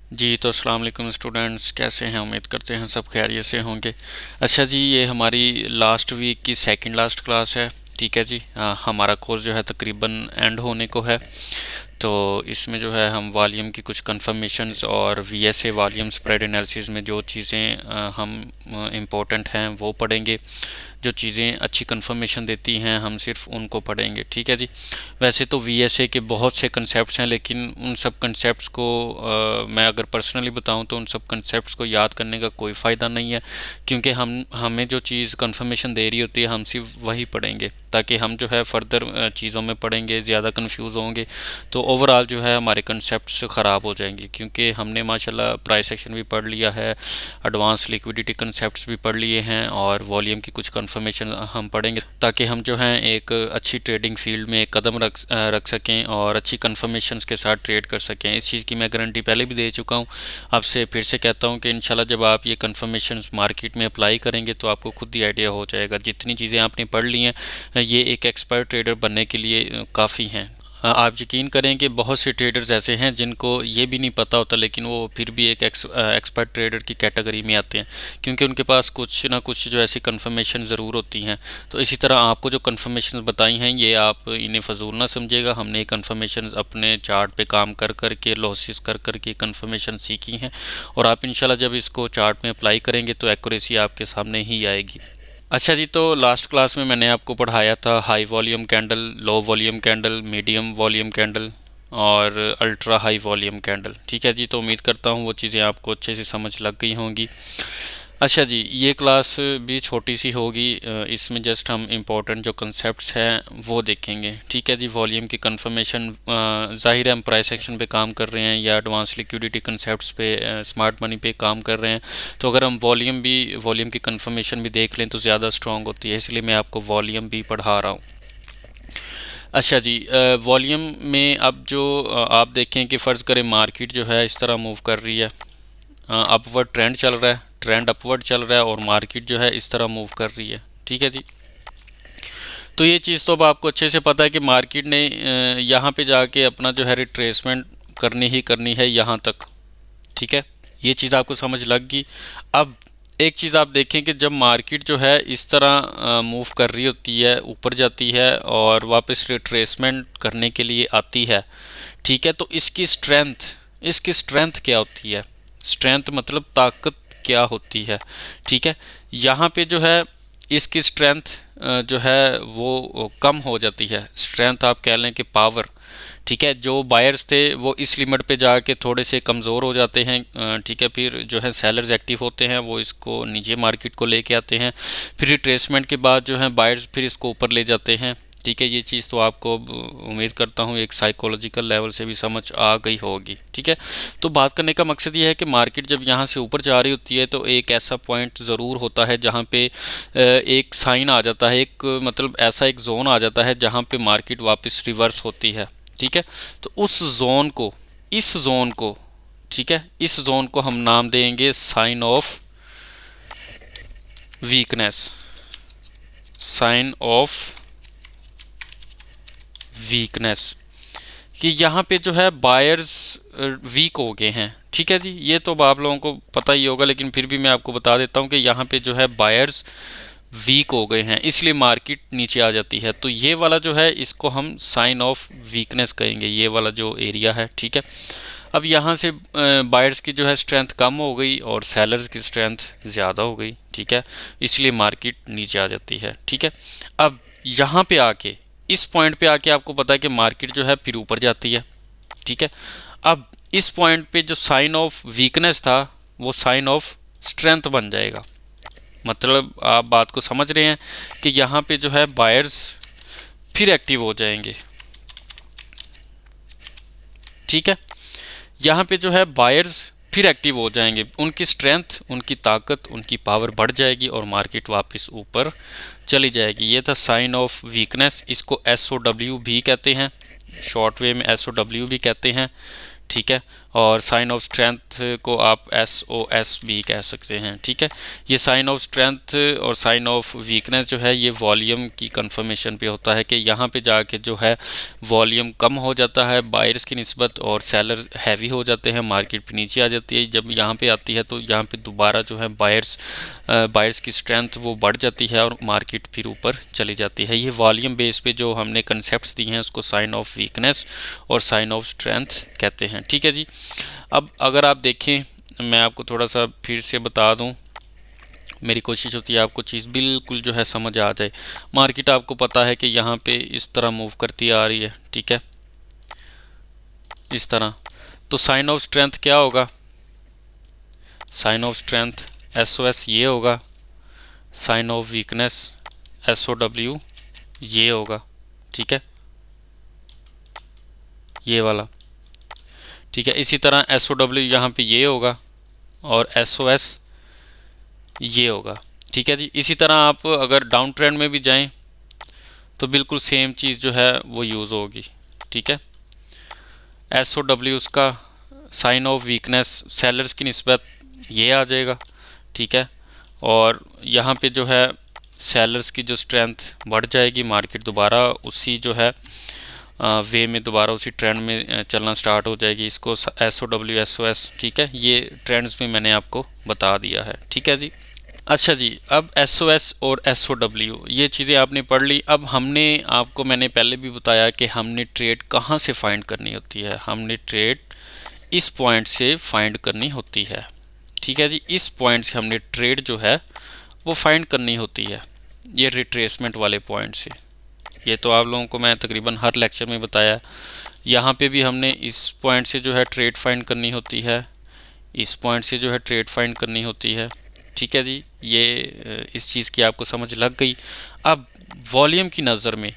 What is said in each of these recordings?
जी तो अस्सलाम वालेकुम स्टूडेंट्स, कैसे हैं? उम्मीद करते हैं सब खैरियत से होंगे। अच्छा जी, ये हमारी लास्ट वीक की सेकंड लास्ट क्लास है। ठीक है जी, हमारा कोर्स जो है तकरीबन एंड होने को है। तो इसमें जो है हम वॉल्यूम की कुछ कंफर्मेशंस और वीएसए वॉल्यूम स्प्रेड एनालिसिस में जो चीज़ें हम इम्पोर्टेंट हैं वो पढ़ेंगे। जो चीज़ें अच्छी कंफर्मेशन देती हैं हम सिर्फ उनको पढ़ेंगे। ठीक है जी। वैसे तो वीएसए के बहुत से कंसेप्ट्स हैं, लेकिन उन सब कंसेप्ट्स को मैं अगर पर्सनली बताऊं तो उन सब कंसेप्ट्स को याद करने का कोई फ़ायदा नहीं है, क्योंकि हमें जो चीज़ कंफर्मेशन दे रही होती है हम सिर्फ वही पढ़ेंगे, ताकि हम जो है फर्दर चीज़ों में पढ़ेंगे ज़्यादा कंफ्यूज होंगे तो ओवरऑल जो है हमारे कंसेप्ट्स ख़राब हो जाएंगे। क्योंकि हमने माशाल्लाह प्राइस एक्शन भी पढ़ लिया है, एडवांस लिक्विडिटी कंसेप्ट्स भी पढ़ लिए हैं और वॉल्यूम की कुछ कंफर्मेशन हम पढ़ेंगे, ताकि हम जो हैं एक अच्छी ट्रेडिंग फील्ड में एक कदम रख सकें और अच्छी कंफर्मेशंस के साथ ट्रेड कर सकें। इस चीज़ की मैं गारंटी पहले भी दे चुका हूँ, आपसे फिर से कहता हूँ कि इंशाल्लाह जब आप ये कंफर्मेशंस मार्केट में अप्लाई करेंगे तो आपको खुद ही आइडिया हो जाएगा। जितनी चीज़ें आपने पढ़ ली हैं ये एक एक्सपर्ट ट्रेडर बनने के लिए काफ़ी हैं। आप यकीन करें कि बहुत से ट्रेडर्स ऐसे हैं जिनको ये भी नहीं पता होता, लेकिन वो फिर भी एक एक्सपर्ट ट्रेडर की कैटेगरी में आते हैं, क्योंकि उनके पास कुछ ना कुछ जो ऐसी कंफर्मेशन ज़रूर होती हैं। तो इसी तरह आपको जो कंफर्मेशन बताई हैं ये आप इन्हें फ़जूल ना समझिएगा। हमने कंफर्मेशन अपने चार्ट पे काम कर कर के लॉसेस कर कर के कंफर्मेशन सीखी हैं, और आप इंशाल्लाह जब इसको चार्ट में अप्लाई करेंगे तो एक्यूरेसी आपके सामने ही आएगी। अच्छा जी, तो लास्ट क्लास में मैंने आपको पढ़ाया था high volume candle, low volume candle, medium volume candle और अल्ट्रा हाई वॉल्यूम कैंडल। ठीक है जी, तो उम्मीद करता हूँ वो चीज़ें आपको अच्छे से समझ लग गई होंगी। अच्छा जी, ये क्लास भी छोटी सी होगी, इसमें जस्ट हम इम्पोर्टेंट जो कंसेप्ट्स हैं वो देखेंगे। ठीक है जी। वॉल्यूम की कंफर्मेशन, ज़ाहिर है हम प्राइस एक्शन पे काम कर रहे हैं या एडवांस लिक्विडिटी कंसेप्ट्स पे, स्मार्ट मनी पे काम कर रहे हैं, तो अगर हम वॉल्यूम की कंफर्मेशन भी देख लें तो ज़्यादा स्ट्रॉन्ग होती है, इसलिए मैं आपको वॉल्यूम भी पढ़ा रहा हूँ। अच्छा जी, वॉल्यूम में अब जो आप देखें कि फ़र्ज़ करें मार्केट जो है इस तरह मूव कर रही है, अपवर्ड ट्रेंड चल रहा है, ट्रेंड अपवर्ड चल रहा है और मार्केट जो है इस तरह मूव कर रही है। ठीक है जी। तो ये चीज़ तो अब आपको अच्छे से पता है कि मार्केट ने यहाँ पे जाके अपना जो है रिट्रेसमेंट करनी ही करनी है यहाँ तक। ठीक है, ये चीज़ आपको समझ लग गई। अब एक चीज़ आप देखें कि जब मार्केट जो है इस तरह मूव कर रही होती है, ऊपर जाती है और वापस रिट्रेसमेंट करने के लिए आती है, ठीक है, तो इसकी स्ट्रेंथ क्या होती है? स्ट्रेंथ मतलब ताकत क्या होती है? ठीक है, यहाँ पे जो है इसकी स्ट्रेंथ जो है वो कम हो जाती है। स्ट्रेंथ आप कह लें कि पावर। ठीक है, जो बायर्स थे वो इस लिमिट पे जाके थोड़े से कमज़ोर हो जाते हैं। ठीक है, फिर जो है सेलर्स एक्टिव होते हैं, वो इसको नीचे मार्केट को लेके आते हैं। फिर रिट्रेसमेंट के बाद जो है बायर्स फिर इसको ऊपर ले जाते हैं। ठीक है, ये चीज़ तो आपको उम्मीद करता हूँ एक साइकोलॉजिकल लेवल से भी समझ आ गई होगी। ठीक है, तो बात करने का मकसद ये है कि मार्केट जब यहाँ से ऊपर जा रही होती है तो एक ऐसा पॉइंट ज़रूर होता है जहाँ पे एक साइन आ जाता है, एक मतलब ऐसा एक जोन आ जाता है जहाँ पे मार्केट वापस रिवर्स होती है। ठीक है, तो इस जोन को ठीक है, इस जोन को हम नाम देंगे sign of weakness. Sign of weakness कि यहाँ पे जो है बायर्स वीक हो गए हैं। ठीक है जी, ये तो आप लोगों को पता ही होगा, लेकिन फिर भी मैं आपको बता देता हूँ कि यहाँ पे जो है बायर्स वीक हो गए हैं, इसलिए मार्केट नीचे आ जाती है। तो ये वाला जो है इसको हम साइन ऑफ वीकनेस कहेंगे, ये वाला जो एरिया है। ठीक है, अब यहाँ से बायर्स की जो है स्ट्रेंथ कम हो गई और सेलर्स की स्ट्रेंथ ज़्यादा हो गई। ठीक है, इसलिए मार्केट नीचे आ जाती है। ठीक है, अब यहाँ पे आके इस पॉइंट पे आके आपको पता है कि मार्केट जो है फिर ऊपर जाती है। ठीक है, अब इस पॉइंट पे जो साइन ऑफ वीकनेस था वो साइन ऑफ स्ट्रेंथ बन जाएगा। मतलब आप बात को समझ रहे हैं कि यहाँ पे जो है बायर्स फिर एक्टिव हो जाएंगे। ठीक है, यहाँ पे जो है बायर्स फिर एक्टिव हो जाएंगे, उनकी स्ट्रेंथ, उनकी ताकत, उनकी पावर बढ़ जाएगी और मार्केट वापस ऊपर चली जाएगी। ये था साइन ऑफ वीकनेस, इसको SOW भी कहते हैं, शॉर्ट वे में SOW भी कहते हैं। ठीक है, और साइन ऑफ स्ट्रेंथ को आप SOS भी कह सकते हैं। ठीक है, ये साइन ऑफ स्ट्रेंथ और साइन ऑफ वीकनेस जो है ये वॉल्यूम की कंफर्मेशन पे होता है कि यहाँ पे जाके जो है वॉल्यूम कम हो जाता है बायर्स की निस्बत और सेलर हैवी हो जाते हैं, मार्केट पे नीचे आ जाती है। जब यहाँ पे आती है तो यहाँ पे दोबारा जो है बायर्स की स्ट्रेंथ वो बढ़ जाती है और मार्केट फिर ऊपर चली जाती है। ये वॉल्यूम बेस पे जो हमने कंसेप्ट दिए हैं उसको साइन ऑफ वीकनेस और साइन ऑफ स्ट्रेंथ कहते हैं। ठीक है जी, अब अगर आप देखें, मैं आपको थोड़ा सा फिर से बता दूं, मेरी कोशिश होती है आपको चीज़ बिल्कुल जो है समझ आ जाए। मार्केट आपको पता है कि यहाँ पे इस तरह मूव करती आ रही है, ठीक है, इस तरह। तो साइन ऑफ स्ट्रेंथ क्या होगा? साइन ऑफ स्ट्रेंथ SOS ये होगा, साइन ऑफ वीकनेस SOW ये होगा। ठीक है, ये वाला। ठीक है, इसी तरह SOW यहाँ पे ये होगा और SOS ये होगा। ठीक है जी, इसी तरह आप अगर डाउन ट्रेंड में भी जाएं तो बिल्कुल सेम चीज़ जो है वो यूज़ होगी। ठीक है, SOW उसका साइन ऑफ वीकनेस सेलर्स की निस्बत ये आ जाएगा। ठीक है, और यहाँ पे जो है सेलर्स की जो स्ट्रेंथ बढ़ जाएगी, मार्केट दोबारा उसी जो है वे में दोबारा उसी ट्रेंड में चलना स्टार्ट हो जाएगी। इसको SOW SOS, ठीक है, ये ट्रेंड्स में मैंने आपको बता दिया है। ठीक है जी, अच्छा जी, अब SOS और SOW ये चीज़ें आपने पढ़ ली। अब मैंने पहले भी बताया कि हमने ट्रेड कहाँ से फाइंड करनी होती है। हमने ट्रेड इस पॉइंट से फाइंड करनी होती है। ठीक है जी, इस पॉइंट से हमने ट्रेड जो है वो फाइंड करनी होती है, ये रिट्रेसमेंट वाले पॉइंट से। ये तो आप लोगों को मैं तकरीबन हर लेक्चर में बताया। यहाँ पे भी हमने इस पॉइंट से जो है ट्रेड फाइंड करनी होती है, इस पॉइंट से जो है ट्रेड फाइंड करनी होती है। ठीक है जी, ये इस चीज़ की आपको समझ लग गई। अब वॉल्यूम की नज़र में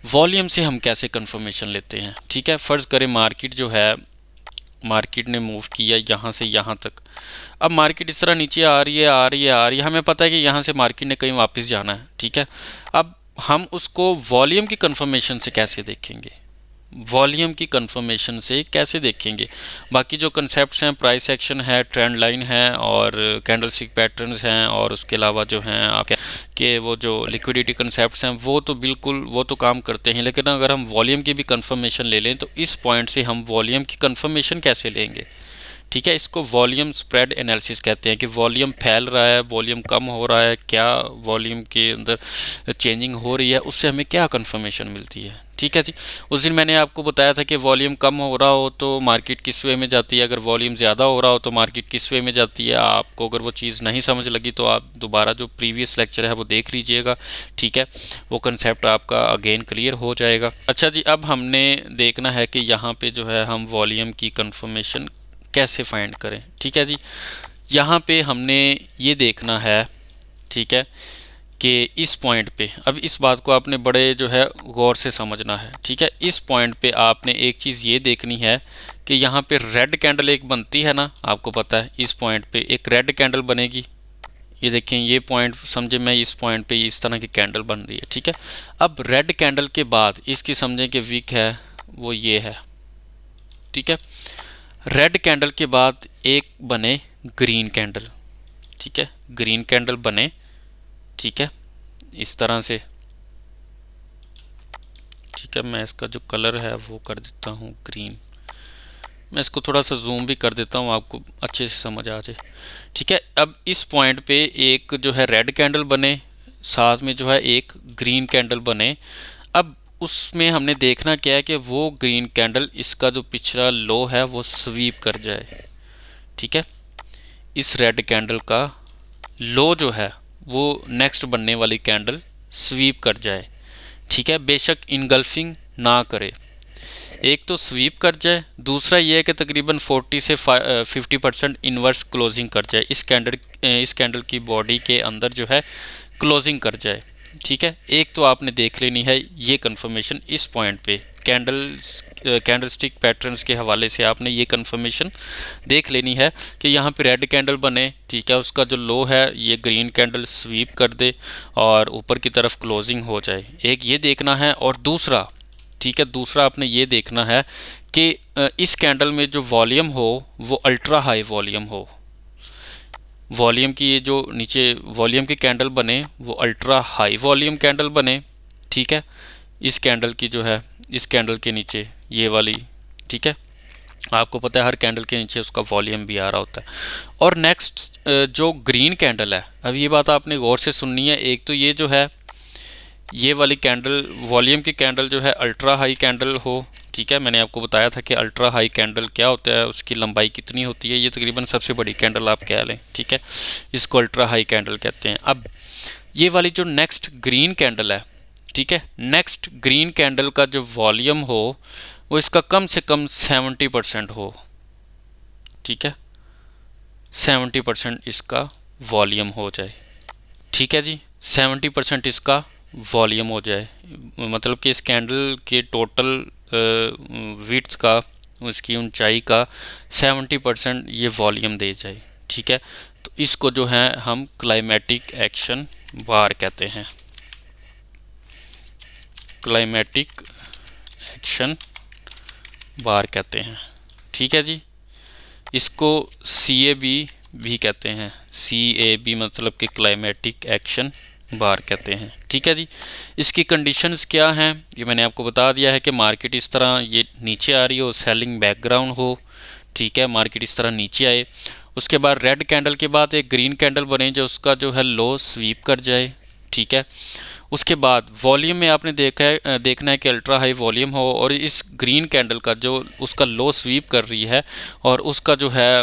वॉल्यूम से हम कैसे कंफर्मेशन लेते हैं। ठीक है, फ़र्ज़ करें मार्केट जो है, मार्केट ने मूव किया यहाँ से यहाँ तक। अब मार्केट इस तरह नीचे आ रही है, हमें पता है कि यहाँ से मार्केट ने कहीं वापस जाना है। ठीक है, अब हम उसको वॉल्यूम की कंफर्मेशन से कैसे देखेंगे? वॉल्यूम की कंफर्मेशन से कैसे देखेंगे? बाकी जो कंसेप्ट्स हैं, प्राइस एक्शन है, ट्रेंड लाइन है और कैंडलस्टिक पैटर्न्स हैं और उसके अलावा जो हैं आप के वो जो लिक्विडिटी कंसेप्ट्स हैं वो तो बिल्कुल वो तो काम करते हैं। लेकिन अगर हम वॉल्यूम की भी कंफर्मेशन ले लें तो इस पॉइंट से हम वॉल्यूम की कंफर्मेशन कैसे लेंगे? ठीक है, इसको वॉल्यूम स्प्रेड एनालिसिस कहते हैं कि वॉल्यूम फैल रहा है, वॉल्यूम कम हो रहा है, क्या वॉल्यूम के अंदर चेंजिंग हो रही है, उससे हमें क्या कंफर्मेशन मिलती है। ठीक है जी, उस दिन मैंने आपको बताया था कि वॉल्यूम कम हो रहा हो तो मार्केट किस वे में जाती है, अगर वॉल्यूम ज़्यादा हो रहा हो तो मार्केट किस वे में जाती है। आपको अगर वो चीज़ नहीं समझ लगी तो आप दोबारा जो प्रीवियस लेक्चर है वो देख लीजिएगा। ठीक है, वो कंसेप्ट आपका अगेन क्लियर हो जाएगा। अच्छा जी, अब हमने देखना है कि यहाँ पे जो है हम वॉल्यूम की कंफर्मेशन कैसे फाइंड करें। ठीक है जी, यहाँ पे हमने ये देखना है, ठीक है, कि इस पॉइंट पे, अब इस बात को आपने बड़े जो है गौर से समझना है। ठीक है, इस पॉइंट पे आपने एक चीज़ ये देखनी है कि यहाँ पे रेड कैंडल एक बनती है ना, आपको पता है इस पॉइंट पे एक रेड कैंडल बनेगी। ये देखें, ये पॉइंट समझे मैं, इस पॉइंट पे इस तरह की कैंडल बन रही है। ठीक है, अब रेड कैंडल के बाद इसकी समझें कि वीक है वो ये है। ठीक है, रेड कैंडल के बाद एक बने ग्रीन कैंडल। ठीक है, ग्रीन कैंडल बने, ठीक है, इस तरह से। ठीक है, मैं इसका जो कलर है वो कर देता हूँ ग्रीन। मैं इसको थोड़ा सा जूम भी कर देता हूँ, आपको अच्छे से समझ आ जाए। ठीक है, अब इस पॉइंट पे एक जो है रेड कैंडल बने, साथ में जो है एक ग्रीन कैंडल बने। अब उसमें हमने देखना क्या है कि वो ग्रीन कैंडल इसका जो पिछला लो है वो स्वीप कर जाए। ठीक है, इस रेड कैंडल का लो जो है वो नेक्स्ट बनने वाली कैंडल स्वीप कर जाए। ठीक है, बेशक इनगल्फिंग ना करे, एक तो स्वीप कर जाए, दूसरा ये है कि तकरीबन 40 से 50% इन्वर्स क्लोजिंग कर जाए, इस कैंडल की बॉडी के अंदर जो है क्लोजिंग कर जाए। ठीक है, एक तो आपने देख लेनी है ये कंफर्मेशन इस पॉइंट पे, कैंडलस्टिक पैटर्न्स के हवाले से आपने ये कंफर्मेशन देख लेनी है कि यहाँ पे रेड कैंडल बने। ठीक है, उसका जो लो है ये ग्रीन कैंडल स्वीप कर दे और ऊपर की तरफ क्लोजिंग हो जाए, एक ये देखना है। और दूसरा, ठीक है, दूसरा आपने ये देखना है कि इस कैंडल में जो वॉल्यूम हो वो अल्ट्रा हाई वॉल्यूम हो, वॉल्यूम की ये जो नीचे वॉल्यूम की कैंडल बने वो अल्ट्रा हाई वॉल्यूम कैंडल बने, ठीक है। इस कैंडल की जो है, इस कैंडल के नीचे ये वाली, ठीक है, आपको पता है हर कैंडल के नीचे उसका वॉल्यूम भी आ रहा होता है। और नेक्स्ट जो ग्रीन कैंडल है, अब ये बात आपने गौर से सुननी है। एक तो ये जो है ये वाली कैंडल, वॉल्यूम की कैंडल जो है अल्ट्रा हाई कैंडल हो, ठीक है। मैंने आपको बताया था कि अल्ट्रा हाई कैंडल क्या होता है, उसकी लंबाई कितनी होती है, ये तकरीबन सबसे बड़ी कैंडल आप कह लें, ठीक है। इसको अल्ट्रा हाई कैंडल कहते हैं। अब ये वाली जो नेक्स्ट ग्रीन कैंडल है, ठीक है, नेक्स्ट ग्रीन कैंडल का जो वॉल्यूम हो वो इसका कम से कम 70% हो, ठीक है, 70% इसका वॉल्यूम हो जाए, ठीक है जी, 70% इसका वॉल्यूम हो जाए, मतलब कि इस कैंडल के टोटल विड्थ का, उसकी ऊंचाई का 70% ये वॉल्यूम दे जाए, ठीक है। तो इसको जो है हम क्लाइमेटिक एक्शन बार कहते हैं, क्लाइमेटिक एक्शन बार कहते हैं, ठीक है जी। इसको CAB भी कहते हैं, CAB मतलब कि क्लाइमेटिक एक्शन बार कहते हैं, ठीक है जी। इसकी कंडीशंस क्या हैं ये मैंने आपको बता दिया है कि मार्केट इस तरह ये नीचे आ रही हो, सेलिंग बैकग्राउंड हो, ठीक है, मार्केट इस तरह नीचे आए, उसके बाद रेड कैंडल के बाद एक ग्रीन कैंडल बने जो उसका जो है लो स्वीप कर जाए, ठीक है। उसके बाद वॉल्यूम में आपने देखना है कि अल्ट्रा हाई वॉल्यूम हो और इस ग्रीन कैंडल का जो उसका लो स्वीप कर रही है और उसका जो है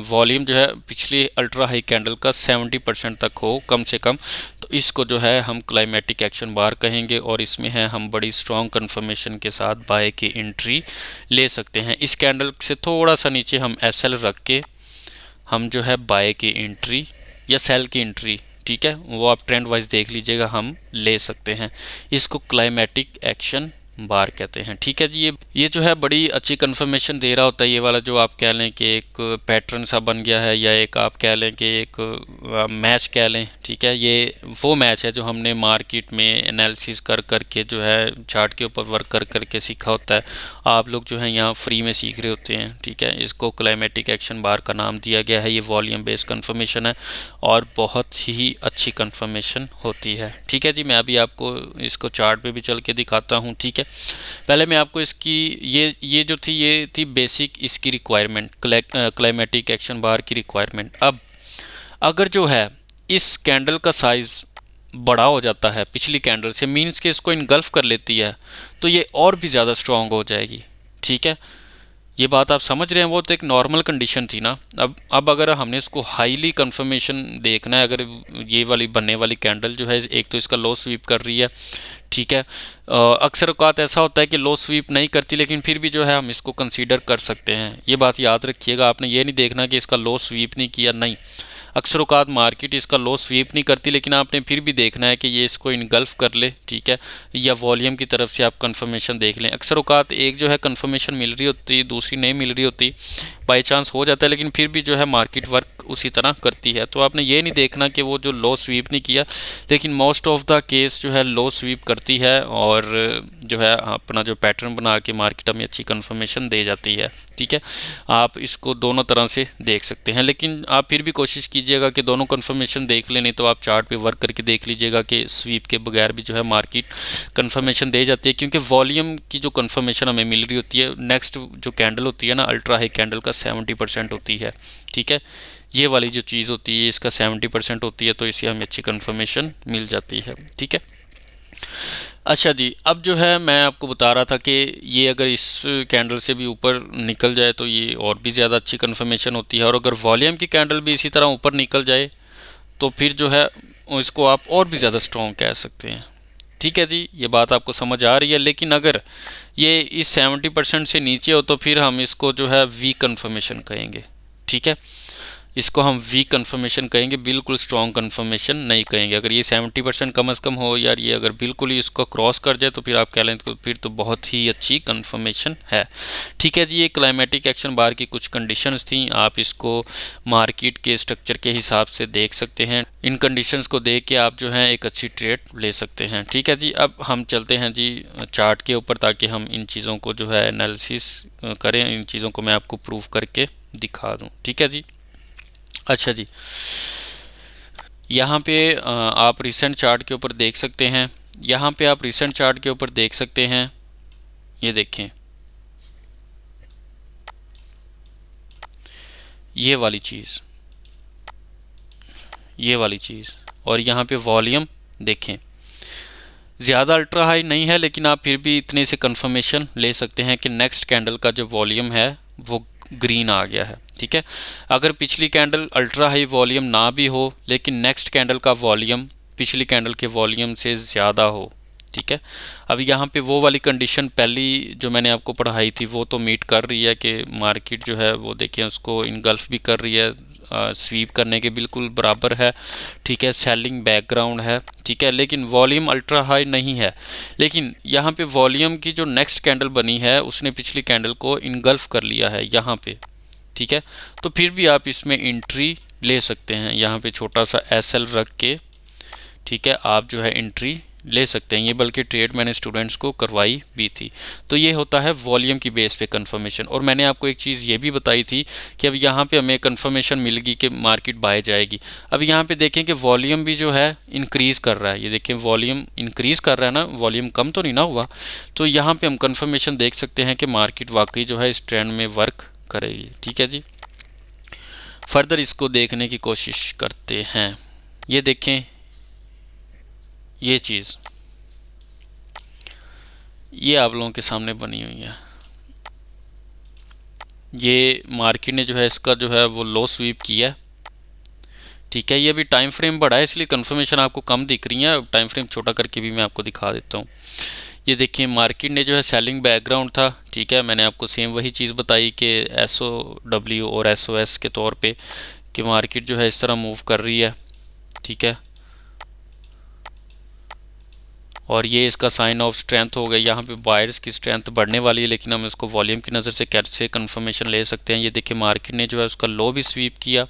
वॉल्यूम जो है पिछली अल्ट्रा हाई कैंडल का 70% तक हो कम से कम, तो इसको जो है हम क्लाइमेटिक एक्शन बार कहेंगे और इसमें है हम बड़ी स्ट्रॉन्ग कन्फर्मेशन के साथ बाय की एंट्री ले सकते हैं। इस कैंडल से थोड़ा सा नीचे हम SL रख के हम जो है बाय की एंट्री या सेल की एंट्री, ठीक है, वो आप ट्रेंड वाइज देख लीजिएगा, हम ले सकते हैं। इसको क्लाइमेटिक एक्शन बार कहते हैं, ठीक है जी। ये जो है बड़ी अच्छी कंफर्मेशन दे रहा होता है, ये वाला जो आप कह लें कि एक पैटर्न सा बन गया है या एक आप कह लें कि एक मैच कह लें, ठीक है। ये वो मैच है जो हमने मार्केट में एनालिसिस कर के जो है चार्ट के ऊपर वर्क कर के सीखा होता है, आप लोग जो है यहाँ फ्री में सीख रहे होते हैं, ठीक है। इसको क्लाइमेटिक एक्शन बार का नाम दिया गया है। ये वॉल्यूम बेस्ड कंफर्मेशन है और बहुत ही अच्छी कंफर्मेशन होती है, ठीक है जी। मैं अभी आपको इसको चार्ट पे भी चल के दिखाता हूँ, ठीक है। पहले मैं आपको इसकी ये जो थी ये थी बेसिक इसकी रिक्वायरमेंट, क्लाइमेटिक एक्शन बार की रिक्वायरमेंट। अब अगर जो है इस कैंडल का साइज़ बड़ा हो जाता है पिछली कैंडल से, मीन्स कि इसको इनगल्फ कर लेती है, तो ये और भी ज़्यादा स्ट्रॉन्ग हो जाएगी, ठीक है। ये बात आप समझ रहे हैं, वो तो एक नॉर्मल कंडीशन थी ना। अब अगर हमने इसको हाईली कंफर्मेशन देखना है, अगर ये वाली बनने वाली कैंडल जो है एक तो इसका लो स्वीप कर रही है, ठीक है। अक्सर औकात ऐसा होता है कि लो स्वीप नहीं करती लेकिन फिर भी जो है हम इसको कंसीडर कर सकते हैं। ये बात याद रखिएगा, आपने ये नहीं देखना कि इसका लो स्वीप नहीं किया, नहीं, अक्सर औकात मार्केट इसका लो स्वीप नहीं करती लेकिन आपने फिर भी देखना है कि ये इसको इनगल्फ कर ले, ठीक है, या वॉल्यूम की तरफ से आप कंफर्मेशन देख लें। अक्सर औकात एक जो है कंफर्मेशन मिल रही होती, दूसरी नहीं मिल रही होती, बाई चांस हो जाता है, लेकिन फिर भी जो है मार्केट वर्क उसी तरह करती है। तो आपने ये नहीं देखना कि वो जो लो स्वीप नहीं किया, लेकिन मोस्ट ऑफ द केस जो है लो स्वीप करती है और जो है अपना जो पैटर्न बना के मार्केट हमें अच्छी कंफर्मेशन दे जाती है, ठीक है। आप इसको दोनों तरह से देख सकते हैं, लेकिन आप फिर भी कोशिश कीजिएगा कि दोनों कंफर्मेशन देख लें, नहीं तो आप चार्ट पे वर्क करके देख लीजिएगा कि स्वीप के बगैर भी जो है मार्केट कंफर्मेशन दे जाती है, क्योंकि वॉल्यूम की जो कंफर्मेशन हमें मिल रही होती है, नेक्स्ट जो कैंडल होती है ना अल्ट्रा हाई कैंडल का 70% होती है, ठीक है। ये वाली जो चीज़ होती है इसका 70% होती है, तो इससे हमें अच्छी कंफर्मेशन मिल जाती है, ठीक है। अच्छा जी, अब जो है मैं आपको बता रहा था कि ये अगर इस कैंडल से भी ऊपर निकल जाए तो ये और भी ज़्यादा अच्छी कंफर्मेशन होती है, और अगर वॉल्यूम की कैंडल भी इसी तरह ऊपर निकल जाए तो फिर जो है इसको आप और भी ज़्यादा स्ट्रॉन्ग कह सकते हैं, ठीक है जी। ये बात आपको समझ आ रही है। लेकिन अगर ये इस 70% से नीचे हो तो फिर हम इसको जो है वीक कंफर्मेशन कहेंगे, ठीक है। इसको हम वीक कंफर्मेशन कहेंगे, बिल्कुल स्ट्रॉन्ग कंफर्मेशन नहीं कहेंगे। अगर ये 70% कम से कम हो यार, ये अगर बिल्कुल ही इसको क्रॉस कर जाए तो फिर आप कह लें तो फिर तो बहुत ही अच्छी कंफर्मेशन है। ठीक है जी, ये क्लाइमेटिक एक्शन बार की कुछ कंडीशंस थी, आप इसको मार्केट के स्ट्रक्चर के हिसाब से देख सकते हैं। इन कंडीशंस को देख के आप जो है एक अच्छी ट्रेड ले सकते हैं। ठीक है जी, अब हम चलते हैं जी चार्ट के ऊपर, ताकि हम इन चीज़ों को जो है एनालिसिस करें, इन चीज़ों को मैं आपको प्रूव करके दिखा दूं। ठीक है जी, अच्छा जी, यहाँ पे आप रिसेंट चार्ट के ऊपर देख सकते हैं। यहाँ पे आप रिसेंट चार्ट के ऊपर देख सकते हैं, ये देखें ये वाली चीज़, ये वाली चीज़, और यहाँ पे वॉल्यूम देखें, ज़्यादा अल्ट्रा हाई नहीं है, लेकिन आप फिर भी इतने से कंफर्मेशन ले सकते हैं कि नेक्स्ट कैंडल का जो वॉल्यूम है वो ग्रीन आ गया है। ठीक है, अगर पिछली कैंडल अल्ट्रा हाई वॉल्यूम ना भी हो, लेकिन नेक्स्ट कैंडल का वॉल्यूम पिछली कैंडल के वॉल्यूम से ज़्यादा हो, ठीक है, अब यहाँ पे वो वाली कंडीशन पहली जो मैंने आपको पढ़ाई थी वो तो मीट कर रही है कि मार्केट जो है वो देखें उसको इनगल्फ भी कर रही है, स्वीप करने के बिल्कुल बराबर है। ठीक है, सेलिंग बैकग्राउंड है। ठीक है, लेकिन वॉल्यूम अल्ट्रा हाई नहीं है, लेकिन यहाँ पे वॉल्यूम की जो नेक्स्ट कैंडल बनी है उसने पिछली कैंडल को इनगल्फ कर लिया है यहाँ पे। ठीक है, तो फिर भी आप इसमें एंट्री ले सकते हैं, यहाँ पे छोटा सा एसएल रख के। ठीक है, आप जो है एंट्री ले सकते हैं, ये बल्कि ट्रेड मैंने स्टूडेंट्स को करवाई भी थी। तो ये होता है वॉल्यूम की बेस पे कंफर्मेशन। और मैंने आपको एक चीज़ ये भी बताई थी कि अब यहाँ पे हमें कंफर्मेशन मिल गई कि मार्केट बाय जाएगी। अब यहाँ पे देखें कि वॉल्यूम भी जो है इंक्रीज़ कर रहा है, ये देखें वॉल्यूम इंक्रीज़ कर रहा है ना, वॉल्यूम कम तो नहीं ना हुआ। तो यहाँ पर हम कन्फर्मेशन देख सकते हैं कि मार्केट वाकई जो है इस ट्रेंड में वर्क करेगी। ठीक है जी, फर्दर इसको देखने की कोशिश करते हैं। ये देखें ये चीज़, ये आप लोगों के सामने बनी हुई है, ये मार्केट ने जो है इसका जो है वो लो स्वीप किया। ठीक है, ये अभी टाइम फ्रेम बड़ा है इसलिए कंफर्मेशन आपको कम दिख रही है। टाइम फ्रेम छोटा करके भी मैं आपको दिखा देता हूँ। ये देखिए मार्केट ने जो है सेलिंग बैकग्राउंड था। ठीक है, मैंने आपको सेम वही चीज़ बताई कि SOW और SOS के तौर पे कि मार्केट जो है इस तरह मूव कर रही है। ठीक है, और ये इसका साइन ऑफ स्ट्रेंथ हो गया, यहाँ पे बायर्स की स्ट्रेंथ बढ़ने वाली है, लेकिन हम इसको वॉल्यूम की नज़र से कैसे कंफर्मेशन ले सकते हैं। ये देखिए मार्केट ने जो है उसका लो भी स्वीप किया।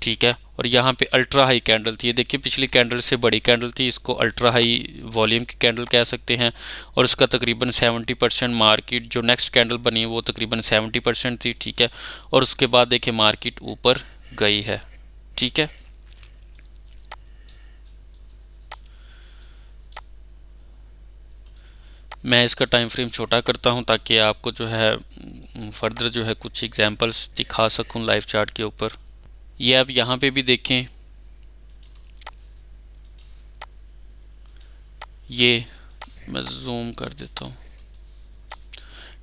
ठीक है, और यहाँ पे अल्ट्रा हाई कैंडल थी, ये देखिए पिछली कैंडल से बड़ी कैंडल थी, इसको अल्ट्रा हाई वॉल्यूम की कैंडल कह सकते हैं। और इसका तकरीबन 70% मार्केट जो नेक्स्ट कैंडल बनी है वो तकरीबन 70% थी। ठीक है, और उसके बाद देखिए मार्केट ऊपर गई है। ठीक है, मैं इसका टाइम फ्रेम छोटा करता हूं ताकि आपको जो है फर्दर जो है कुछ एग्जांपल्स दिखा सकूं लाइव चार्ट के ऊपर। ये अब यहाँ पे भी देखें, ये मैं जूम कर देता हूँ।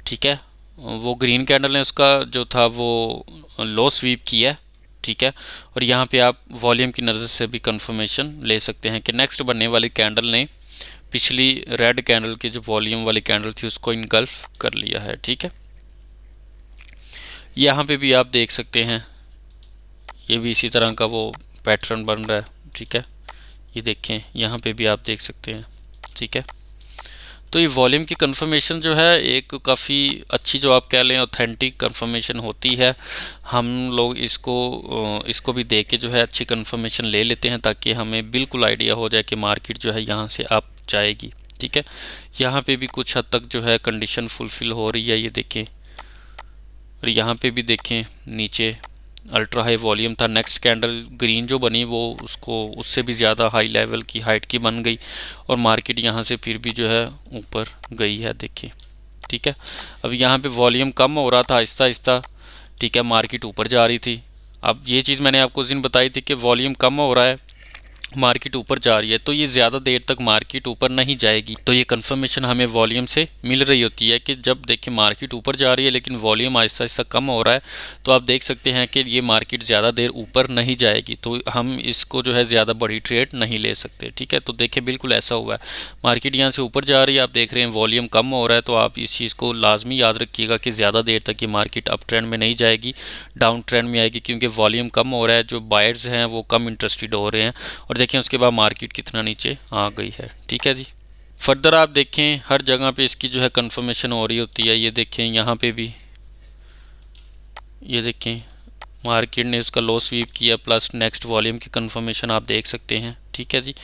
ठीक है, वो ग्रीन कैंडल ने उसका जो था वो लो स्वीप किया। ठीक है, और यहाँ पे आप वॉल्यूम की नज़र से भी कंफर्मेशन ले सकते हैं कि नेक्स्ट बनने वाली कैंडल ने पिछली रेड कैंडल की जो वॉल्यूम वाली कैंडल थी उसको इनगल्फ कर लिया है। ठीक है, यहाँ पे भी आप देख सकते हैं, ये भी इसी तरह का वो पैटर्न बन रहा है। ठीक है, ये देखें यहाँ पे भी आप देख सकते हैं। ठीक है, तो ये वॉल्यूम की कंफर्मेशन जो है एक काफ़ी अच्छी, जो आप कह लें ऑथेंटिक कंफर्मेशन होती है। हम लोग इसको भी देख के जो है अच्छी कंफर्मेशन ले लेते हैं ताकि हमें बिल्कुल आइडिया हो जाए कि मार्केट जो है यहाँ से अप जाएगी। ठीक है, यहाँ पे भी कुछ हद तक जो है कंडीशन फुलफिल हो रही है, ये देखें। और यहाँ पे भी देखें नीचे अल्ट्रा हाई वॉल्यूम था, नेक्स्ट कैंडल ग्रीन जो बनी वो उसको उससे भी ज़्यादा हाई लेवल की हाइट की बन गई, और मार्केट यहाँ से फिर भी जो है ऊपर गई है, देखिए। ठीक है, अब यहाँ पे वॉल्यूम कम हो रहा था आहिस्ता आहिस्ता। ठीक है, मार्केट ऊपर जा रही थी। अब ये चीज़ मैंने आपको उस दिन बताई थी कि वॉल्यूम कम हो रहा है मार्केट ऊपर जा रही है, तो ये ज़्यादा देर तक मार्केट ऊपर नहीं जाएगी। तो ये कंफर्मेशन हमें वॉल्यूम से मिल रही होती है कि जब देखिए मार्केट ऊपर जा रही है लेकिन वॉल्यूम आहिस्ता आहिस्ता कम हो रहा है, तो आप देख सकते हैं कि ये मार्केट ज़्यादा देर ऊपर नहीं जाएगी, तो हम इसको जो है ज़्यादा बड़ी ट्रेड नहीं ले सकते। ठीक है, तो देखिए बिल्कुल ऐसा हुआ है, मार्केट यहाँ से ऊपर जा रही है, आप देख रहे हैं वॉल्यूम कम हो रहा है, तो आप इस चीज़ को लाजमी याद रखिएगा कि ज़्यादा देर तक ये मार्केट अप ट्रेंड में नहीं जाएगी, डाउन ट्रेंड में आएगी, क्योंकि वॉल्यूम कम हो रहा है, जो बायर्स हैं वो कम इंटरेस्टेड हो रहे हैं। और देखें उसके बाद मार्केट कितना नीचे आ गई है। ठीक है जी, फर्दर आप देखें हर जगह पे इसकी जो है कंफर्मेशन हो रही होती है। ये देखें यहाँ पे भी, ये देखें मार्केट ने इसका लो स्वीप किया, प्लस नेक्स्ट वॉल्यूम की कंफर्मेशन आप देख सकते हैं। ठीक है जी,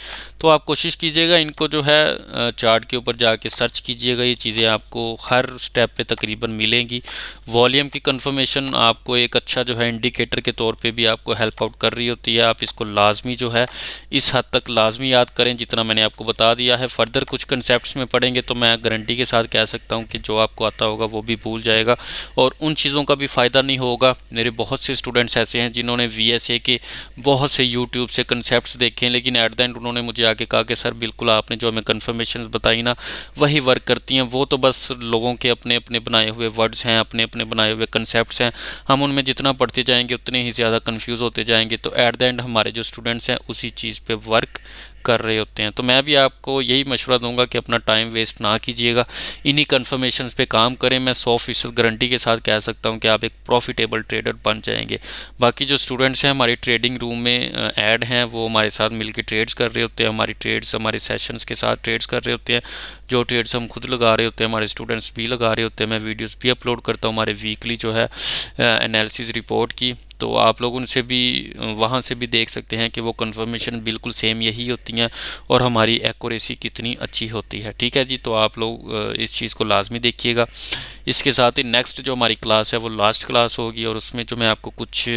तो आप कोशिश कीजिएगा इनको जो है चार्ट के ऊपर जाके सर्च कीजिएगा, ये चीज़ें आपको हर स्टेप पे तकरीबन मिलेंगी। वॉल्यूम की कंफर्मेशन आपको एक अच्छा जो है इंडिकेटर के तौर पे भी आपको हेल्प आउट कर रही होती है। आप इसको लाजमी जो है इस हद तक लाजमी याद करें जितना मैंने आपको बता दिया है। फर्दर कुछ कंसेप्ट में पढ़ेंगे तो मैं गारंटी के साथ कह सकता हूँ कि जो आपको आता होगा वो भी भूल जाएगा और उन चीज़ों का भी फ़ायदा नहीं होगा। मेरे बहुत से स्टूडेंट्स ऐसे हैं जिन्होंने VSA के बहुत से यूट्यूब से कंसेप्ट देखे, लेकिन एट द एंड उन्होंने मुझे आके कहा कि सर बिल्कुल आपने जो हमें कंफर्मेशन बताई ना वही वर्क करती हैं, वो तो बस लोगों के अपने अपने बनाए हुए वर्ड्स हैं, अपने अपने बनाए हुए कंसेप्ट हैं, हम उनमें जितना पढ़ते जाएंगे उतने ही ज़्यादा कंफ्यूज होते जाएंगे। तो एट द एंड हमारे जो स्टूडेंट्स हैं उसी चीज़ पे वर्क कर रहे होते हैं। तो मैं भी आपको यही मशवरा दूंगा कि अपना टाइम वेस्ट ना कीजिएगा, इन्हीं कंफर्मेशंस पे काम करें। मैं 100% गारंटी के साथ कह सकता हूं कि आप एक प्रॉफिटेबल ट्रेडर बन जाएंगे। बाकी जो स्टूडेंट्स हैं हमारे ट्रेडिंग रूम में ऐड हैं, वो हमारे साथ मिलकर ट्रेड्स कर रहे होते हैं, हमारी ट्रेड्स हमारे सेशंस के साथ ट्रेड्स कर रहे होते हैं। जो ट्रेड्स हम खुद लगा रहे होते हैं हमारे स्टूडेंट्स भी लगा रहे होते हैं। मैं वीडियोस भी अपलोड करता हूँ हमारे वीकली जो है एनालिसिस रिपोर्ट की, तो आप लोग उनसे भी वहाँ से भी देख सकते हैं कि वो कंफर्मेशन बिल्कुल सेम यही होती हैं और हमारी एक्यूरेसी कितनी अच्छी होती है। ठीक है जी, तो आप लोग इस चीज़ को लाजमी देखिएगा। इसके साथ ही नेक्स्ट जो हमारी क्लास है वो लास्ट क्लास होगी और उसमें जो मैं आपको कुछ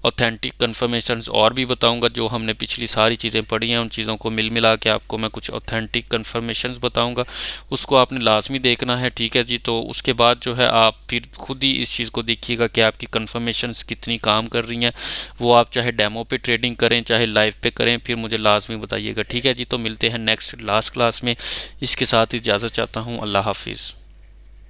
ऑथेंटिक कंफर्मेशंस और भी बताऊंगा। जो हमने पिछली सारी चीज़ें पढ़ी हैं उन चीज़ों को मिल मिला के आपको मैं कुछ ऑथेंटिक कंफर्मेशंस बताऊंगा, उसको आपने लाजमी देखना है। ठीक है जी, तो उसके बाद जो है आप फिर खुद ही इस चीज़ को देखिएगा कि आपकी कंफर्मेशंस कितनी काम कर रही हैं। वो आप चाहे डेमो पे ट्रेडिंग करें चाहे लाइव पे करें, फिर मुझे लाजमी बताइएगा। ठीक है जी, तो मिलते हैं नेक्स्ट लास्ट क्लास में। इसके साथ इजाज़त चाहता हूँ, अल्लाह हाफिज़।